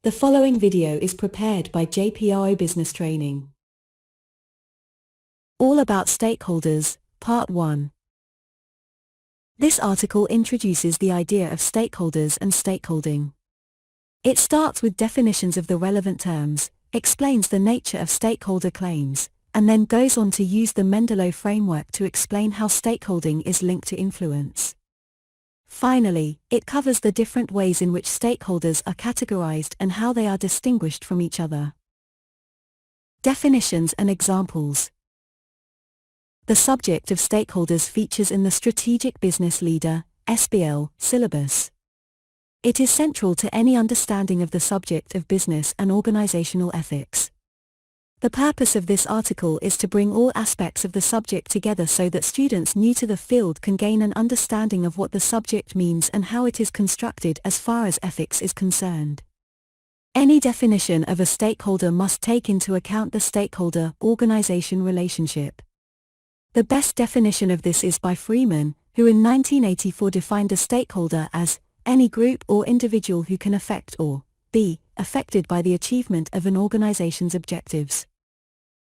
The following video is prepared by Jpro Business Training. All about stakeholders, Part 1. This article introduces the idea of stakeholders and stakeholding. It starts with definitions of the relevant terms, explains the nature of stakeholder claims, and then goes on to use the Mendeley framework to explain how stakeholding is linked to influence. Finally, it covers the different ways in which stakeholders are categorized and how they are distinguished from each other. Definitions and examples. The subject of stakeholders features in the Strategic Business Leader (SBL) syllabus. It is central to any understanding of the subject of business and organizational ethics. The purpose of this article is to bring all aspects of the subject together so that students new to the field can gain an understanding of what the subject means and how it is constructed as far as ethics is concerned. Any definition of a stakeholder must take into account the stakeholder-organization relationship. The best definition of this is by Freeman, who in 1984 defined a stakeholder as any group or individual who can affect or be affected by the achievement of an organization's objectives.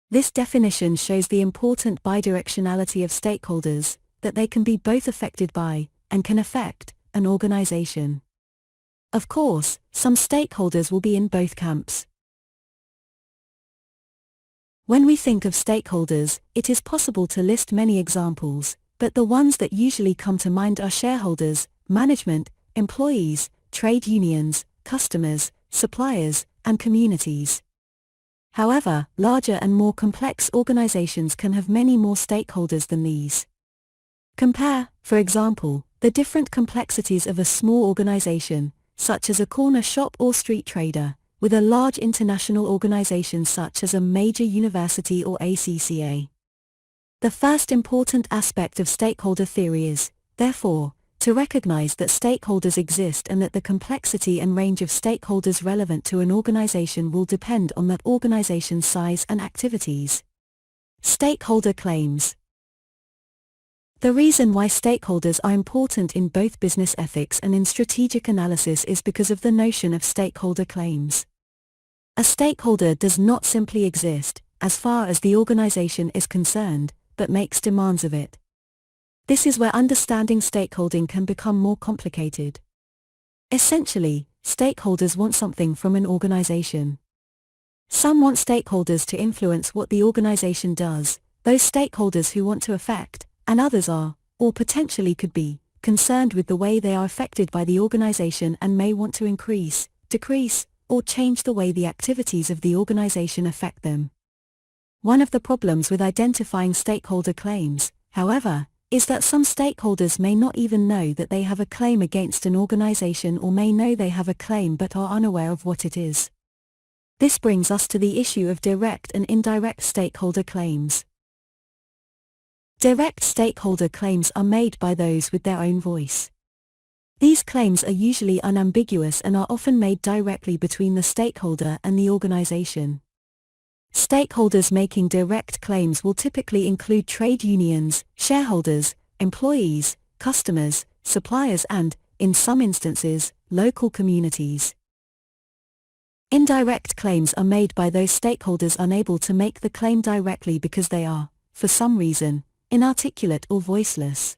This definition shows the important bidirectionality of stakeholders, that they can be both affected by, and can affect, an organization. Of course, some stakeholders will be in both camps. When we think of stakeholders, it is possible to list many examples, but the ones that usually come to mind are shareholders, management, employees, trade unions, customers, suppliers, and communities. However, larger and more complex organizations can have many more stakeholders than these. Compare, for example, the different complexities of a small organization, such as a corner shop or street trader, with a large international organization such as a major university or ACCA. The first important aspect of stakeholder theory is, therefore, to recognize that stakeholders exist and that the complexity and range of stakeholders relevant to an organization will depend on that organization's size and activities. Stakeholder claims. The reason why stakeholders are important in both business ethics and in strategic analysis is because of the notion of stakeholder claims. A stakeholder does not simply exist, as far as the organization is concerned, but makes demands of it. This is where understanding stakeholding can become more complicated. Essentially, stakeholders want something from an organization. Some want stakeholders to influence what the organization does, those stakeholders who want to affect, and others are, or potentially could be, concerned with the way they are affected by the organization and may want to increase, decrease, or change the way the activities of the organization affect them. One of the problems with identifying stakeholder claims, however, is that some stakeholders may not even know that they have a claim against an organization or may know they have a claim but are unaware of what it is. This brings us to the issue of direct and indirect stakeholder claims. Direct stakeholder claims are made by those with their own voice. These claims are usually unambiguous and are often made directly between the stakeholder and the organization. Stakeholders making direct claims will typically include trade unions, shareholders, employees, customers, suppliers and, in some instances, local communities. Indirect claims are made by those stakeholders unable to make the claim directly because they are, for some reason, inarticulate or voiceless.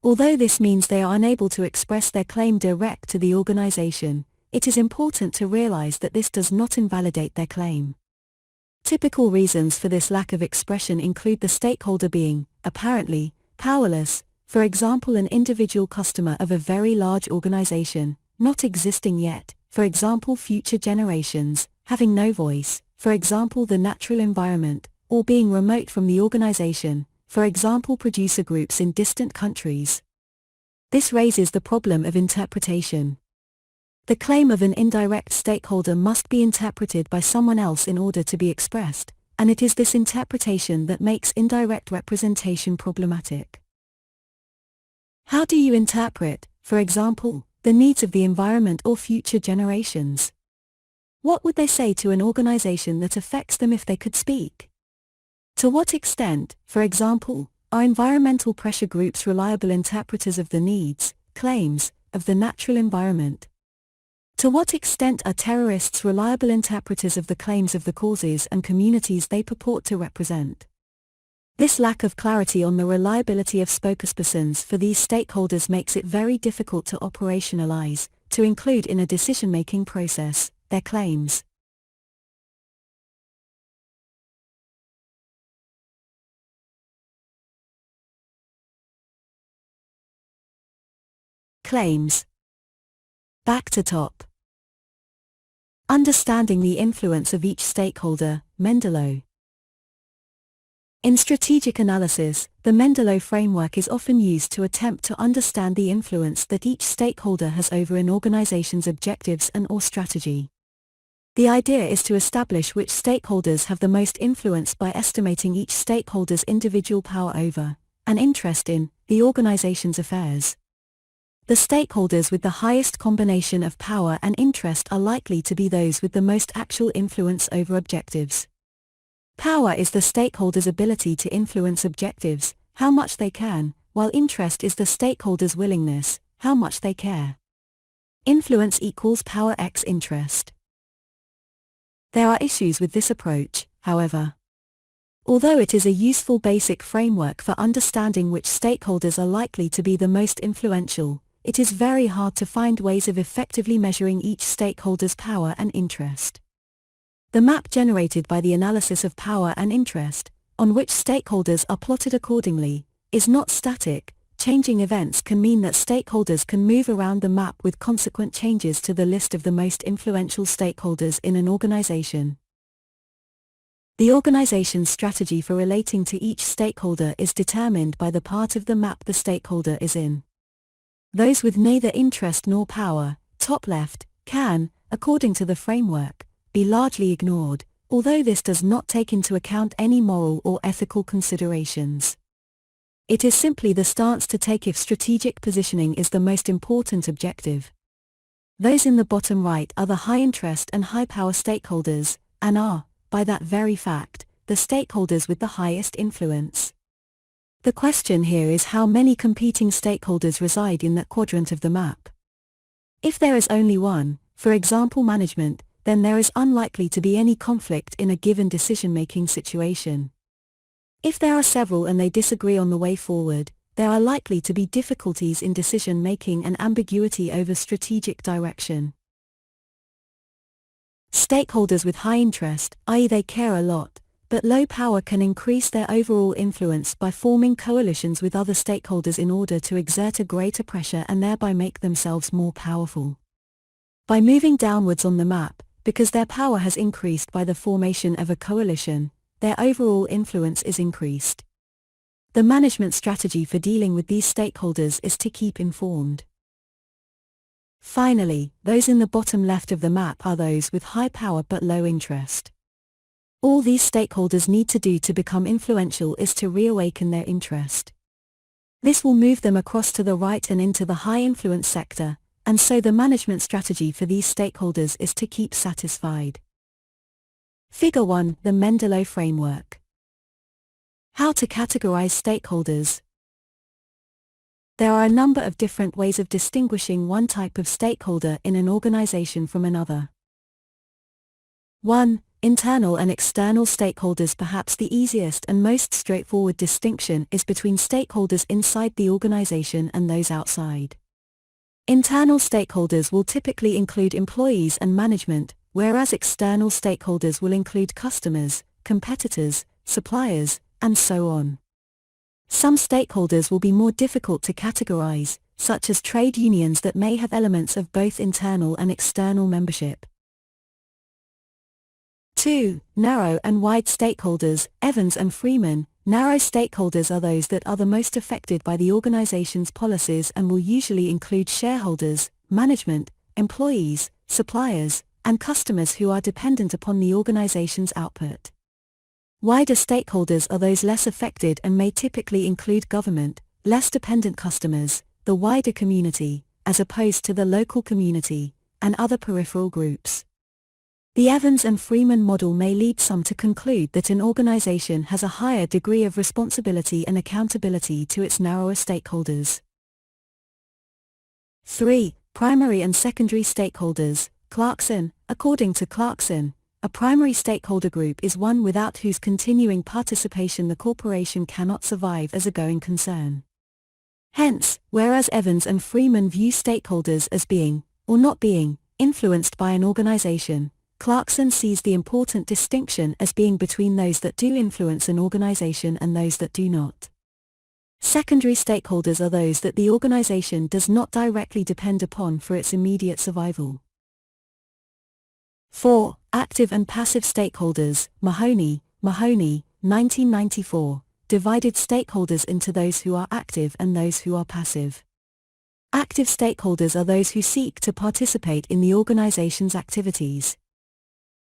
Although this means they are unable to express their claim direct to the organization, it is important to realize that this does not invalidate their claim. Typical reasons for this lack of expression include the stakeholder being, apparently, powerless, for example an individual customer of a very large organization, not existing yet, for example future generations, having no voice, for example the natural environment, or being remote from the organization, for example producer groups in distant countries. This raises the problem of interpretation. The claim of an indirect stakeholder must be interpreted by someone else in order to be expressed, and it is this interpretation that makes indirect representation problematic. How do you interpret, for example, the needs of the environment or future generations? What would they say to an organization that affects them if they could speak? To what extent, for example, are environmental pressure groups reliable interpreters of the needs, claims, of the natural environment? To what extent are terrorists reliable interpreters of the claims of the causes and communities they purport to represent? This lack of clarity on the reliability of spokespersons for these stakeholders makes it very difficult to operationalize, to include in a decision-making process, their claims. Claims. Back to top. Understanding the influence of each stakeholder, Mendeley. In strategic analysis, the Mendeley framework is often used to attempt to understand the influence that each stakeholder has over an organization's objectives and/or strategy. The idea is to establish which stakeholders have the most influence by estimating each stakeholder's individual power over, and interest in, the organization's affairs. The stakeholders with the highest combination of power and interest are likely to be those with the most actual influence over objectives. Power is the stakeholder's ability to influence objectives, how much they can, while interest is the stakeholder's willingness, how much they care. Influence equals power x interest. There are issues with this approach, however. Although it is a useful basic framework for understanding which stakeholders are likely to be the most influential, it is very hard to find ways of effectively measuring each stakeholder's power and interest. The map generated by the analysis of power and interest, on which stakeholders are plotted accordingly, is not static. Changing events can mean that stakeholders can move around the map with consequent changes to the list of the most influential stakeholders in an organization. The organization's strategy for relating to each stakeholder is determined by the part of the map the stakeholder is in. Those with neither interest nor power, top left, can, according to the framework, be largely ignored, although this does not take into account any moral or ethical considerations. It is simply the stance to take if strategic positioning is the most important objective. Those in the bottom right are the high interest and high power stakeholders, and are, by that very fact, the stakeholders with the highest influence. The question here is how many competing stakeholders reside in that quadrant of the map. If there is only one, for example management, then there is unlikely to be any conflict in a given decision-making situation. If there are several and they disagree on the way forward, there are likely to be difficulties in decision-making and ambiguity over strategic direction. Stakeholders with high interest, i.e. they care a lot, but low power can increase their overall influence by forming coalitions with other stakeholders in order to exert a greater pressure and thereby make themselves more powerful. By moving downwards on the map, because their power has increased by the formation of a coalition, their overall influence is increased. The management strategy for dealing with these stakeholders is to keep informed. Finally, those in the bottom left of the map are those with high power but low interest. All these stakeholders need to do to become influential is to reawaken their interest. This will move them across to the right and into the high influence sector, and so the management strategy for these stakeholders is to keep satisfied. Figure 1, the Mendeley framework. How to categorize stakeholders. There are a number of different ways of distinguishing one type of stakeholder in an organization from another. 1. Internal and external stakeholders. Perhaps the easiest and most straightforward distinction is between stakeholders inside the organization and those outside. Internal stakeholders will typically include employees and management, whereas external stakeholders will include customers, competitors, suppliers, and so on. Some stakeholders will be more difficult to categorize, such as trade unions that may have elements of both internal and external membership. 2. Narrow and wide stakeholders. Evans and Freeman. Narrow stakeholders are those that are the most affected by the organization's policies and will usually include shareholders, management, employees, suppliers, and customers who are dependent upon the organization's output. Wider stakeholders are those less affected and may typically include government, less dependent customers, the wider community, as opposed to the local community, and other peripheral groups. The Evans and Freeman model may lead some to conclude that an organization has a higher degree of responsibility and accountability to its narrower stakeholders. 3. Primary and secondary stakeholders, Clarkson. According to Clarkson, a primary stakeholder group is one without whose continuing participation the corporation cannot survive as a going concern. Hence, whereas Evans and Freeman view stakeholders as being, or not being, influenced by an organization, Clarkson sees the important distinction as being between those that do influence an organization and those that do not. Secondary stakeholders are those that the organization does not directly depend upon for its immediate survival. 4. Active and passive stakeholders, Mahoney, 1994, divided stakeholders into those who are active and those who are passive. Active stakeholders are those who seek to participate in the organization's activities.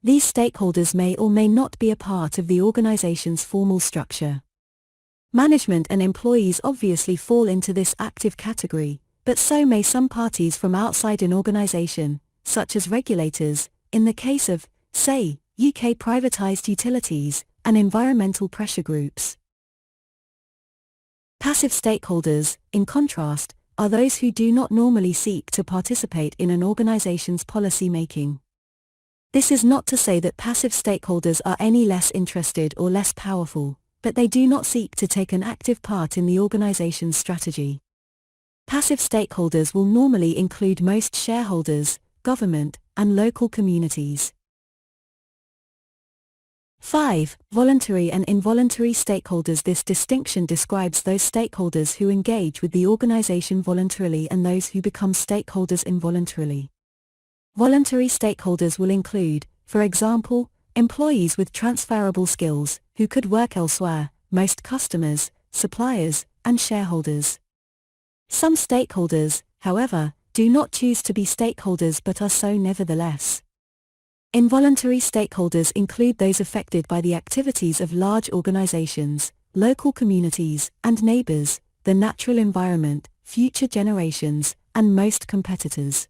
These stakeholders may or may not be a part of the organization's formal structure. Management and employees obviously fall into this active category, but so may some parties from outside an organization, such as regulators, in the case of, say, UK privatized utilities, and environmental pressure groups. Passive stakeholders, in contrast, are those who do not normally seek to participate in an organization's policy making. This is not to say that passive stakeholders are any less interested or less powerful, but they do not seek to take an active part in the organization's strategy. Passive stakeholders will normally include most shareholders, government, and local communities. 5. Voluntary and involuntary stakeholders. This distinction describes those stakeholders who engage with the organization voluntarily and those who become stakeholders involuntarily. Voluntary stakeholders will include, for example, employees with transferable skills, who could work elsewhere, most customers, suppliers, and shareholders. Some stakeholders, however, do not choose to be stakeholders but are so nevertheless. Involuntary stakeholders include those affected by the activities of large organizations, local communities, and neighbors, the natural environment, future generations, and most competitors.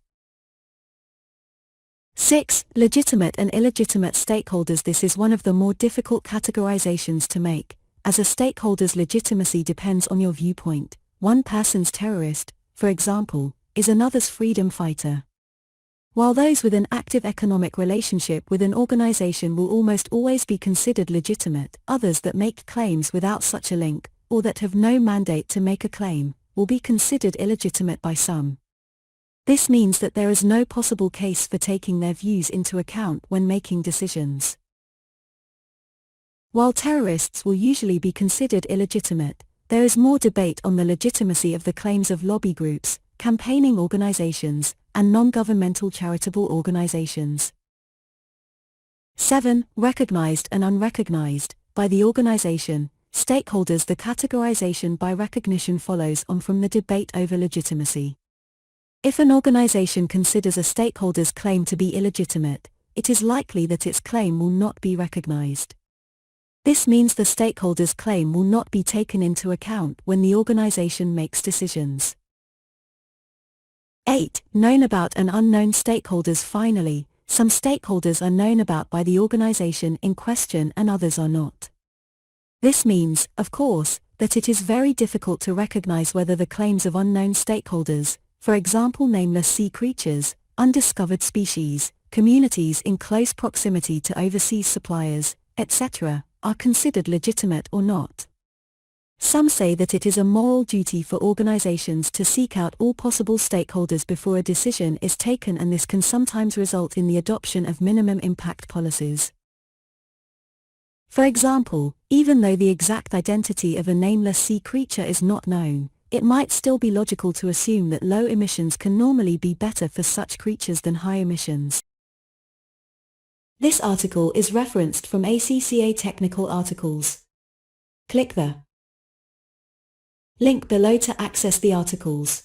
6. Legitimate and illegitimate stakeholders. This is one of the more difficult categorizations to make, as a stakeholder's legitimacy depends on your viewpoint. One person's terrorist, for example, is another's freedom fighter. While those with an active economic relationship with an organization will almost always be considered legitimate, others that make claims without such a link, or that have no mandate to make a claim, will be considered illegitimate by some. This means that there is no possible case for taking their views into account when making decisions. While terrorists will usually be considered illegitimate, there is more debate on the legitimacy of the claims of lobby groups, campaigning organizations, and non-governmental charitable organizations. 7. Recognized and unrecognized. By the organization, stakeholders. The categorization by recognition follows on from the debate over legitimacy. If an organization considers a stakeholder's claim to be illegitimate, it is likely that its claim will not be recognized. This means the stakeholder's claim will not be taken into account when the organization makes decisions. 8. Known about and unknown stakeholders. Finally, some stakeholders are known about by the organization in question and others are not. This means, of course, that it is very difficult to recognize whether the claims of unknown stakeholders, for example nameless sea creatures, undiscovered species, communities in close proximity to overseas suppliers, etc., are considered legitimate or not. Some say that it is a moral duty for organizations to seek out all possible stakeholders before a decision is taken, and this can sometimes result in the adoption of minimum impact policies. For example, even though the exact identity of a nameless sea creature is not known, it might still be logical to assume that low emissions can normally be better for such creatures than high emissions. This article is referenced from ACCA Technical Articles. Click the link below to access the articles.